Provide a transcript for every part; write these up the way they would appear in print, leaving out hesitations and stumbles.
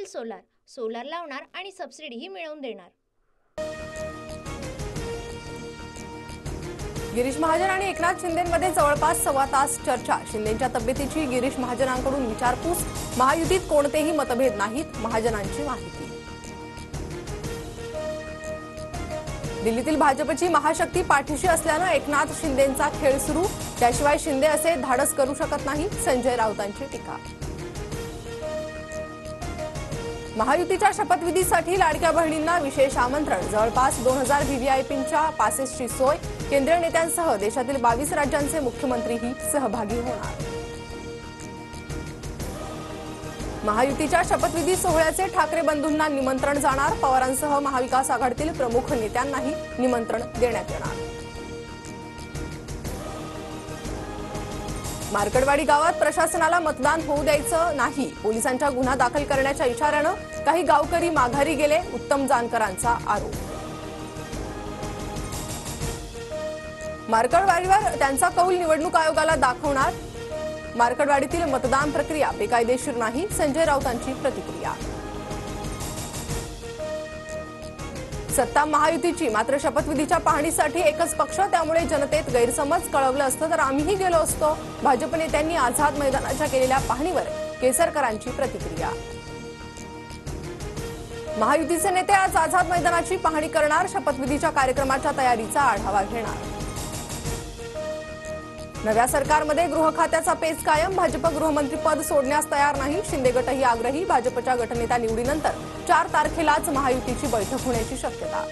Solar solar लावणार आणि सबसिडीही मिळवून देणार। गिरीश महाजन आणि एकनाथ शिंदेंमध्ये जवळपास सव्वा तास चर्चा। शिंदेंच्या तब्येतीची गिरीश महाजनांकडून विचारपूस। महायुतीत कोणतेही मतभेद नाहीत, महाजनांची माहिती। दिल्लीतील भाजपची महाशक्ती पाठीशी असल्यानं एकनाथ शिंदेंचा खेळ सुरू। त्याशिवाय शिंदे असे धाडस करू शकत नाही, संजय राऊतांची टीका। महायुतीच्या शपथविधीसाठी लाडक्या बहिणींना विशेष आमंत्रण। जवळपास 2000 व्हीव्हीआयपींच्या पासेसची सोय। केंद्रीय नेत्यांसह देशातील 22 राज्यांचे मुख्यमंत्रीही सहभागी होणार। महायुतीच्या शपथविधी सोहळ्याचे ठाकरे बंधूंना निमंत्रण जाणार। पवारांसह महाविकास आघाडीतील प्रमुख नेत्यांनाही निमंत्रण देण्यात येणार। मार्कडवाडी गावात प्रशासनाला मतदान होऊ द्यायचं नाही, पोलिसांच्या गुन्हा दाखल करण्याच्या इशाऱ्यानं काही गावकरी माघारी गेले, उत्तम जानकरांचा आरोप। मार्कडवाडीवर त्यांचा कौल निवडणूक आयोगाला दाखवणार। मार्कडवाडीतील मतदान प्रक्रिया बेकायदेशीर नाही, संजय राऊतांची प्रतिक्रिया। सत्ता महायुतीची, मात्र शपथविधीच्या पाहणीसाठी एकच पक्ष, त्यामुळे जनतेत गैरसमज। कळवलं असतं तर आम्हीही गेलो असतो। भाजप नेत्यांनी आझाद मैदानाच्या केलेल्या पाहणीवर केसरकरांची प्रतिक्रिया। महायुतीचे नेते आज आझाद मैदानाची पाहणी करणार। शपथविधीच्या कार्यक्रमाच्या तयारीचा आढावा घेणार। नव्या सरकारमध्ये गृह खात्याचा पेच कायम। भाजप गृहमंत्रीपद सोडण्यास तयार नाही, शिंदे गटही आग्रही। भाजपच्या गटनेता निवडीनंतर 4 तारखेलाच महायुतीची बैठक होण्याची शक्यता।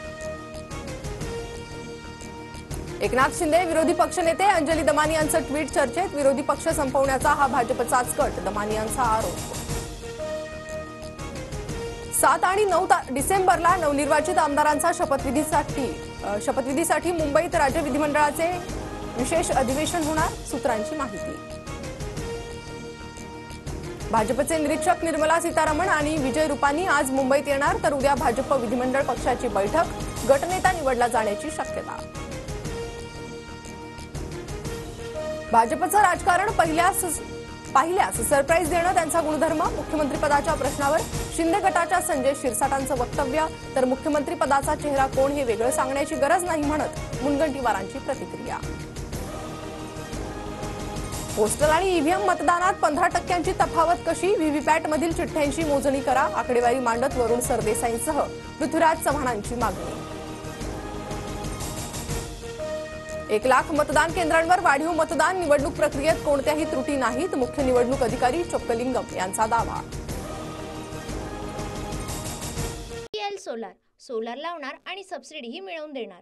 एकनाथ शिंदे विरोधी पक्षनेते अंजली दमानी यांचं ट्विट चर्चेत। विरोधी पक्ष संपवण्याचा हा भाजपचाच कट, दमानी यांचा आरोप। 7 आणि 9 डिसेंबरला नवनिर्वाचित आमदारांचा शपथविधीसाठी मुंबईत राज्य विधिमंडळाचे विशेष अधिवेशन होणार, सूत्रांची माहिती। भाजपचे निरीक्षक निर्मला सीतारमण आणि विजय रुपानी आज मुंबईत येणार, तर उद्या भाजप विधिमंडळ पक्षाची बैठक, गटनेता निवडला जाण्याची शक्यता। भाजपचं राजकारण पाहिल्यास सरप्राईज देणं त्यांचा गुणधर्म। मुख्यमंत्रीपदाच्या प्रश्नावर शिंदे गटाच्या संजय शिरसाटांचं वक्तव्य, तर मुख्यमंत्रीपदाचा चेहरा कोण हे वेगळं सांगण्याची गरज नाही म्हणत मुनगंटीवारांची प्रतिक्रिया। पोस्टल आणि ईव्हीएम मतदानात 15% तफावत कशी? व्हीव्हीपॅटमधील चिठ्ठ्यांची मोजणी करा, आकडेवारी मांडत वरुण सरदेसाईंसह पृथ्वीराज चव्हाणांची मागणी। 1 लाख मतदान केंद्रांवर वाढीव मतदान, निवडणूक प्रक्रियेत कोणत्याही त्रुटी नाहीत, मुख्य निवडणूक अधिकारी चोक्कलिंगम यांचा दावा। सोलार सोलार लावणार आणि सबसिडीही मिळवून देणार।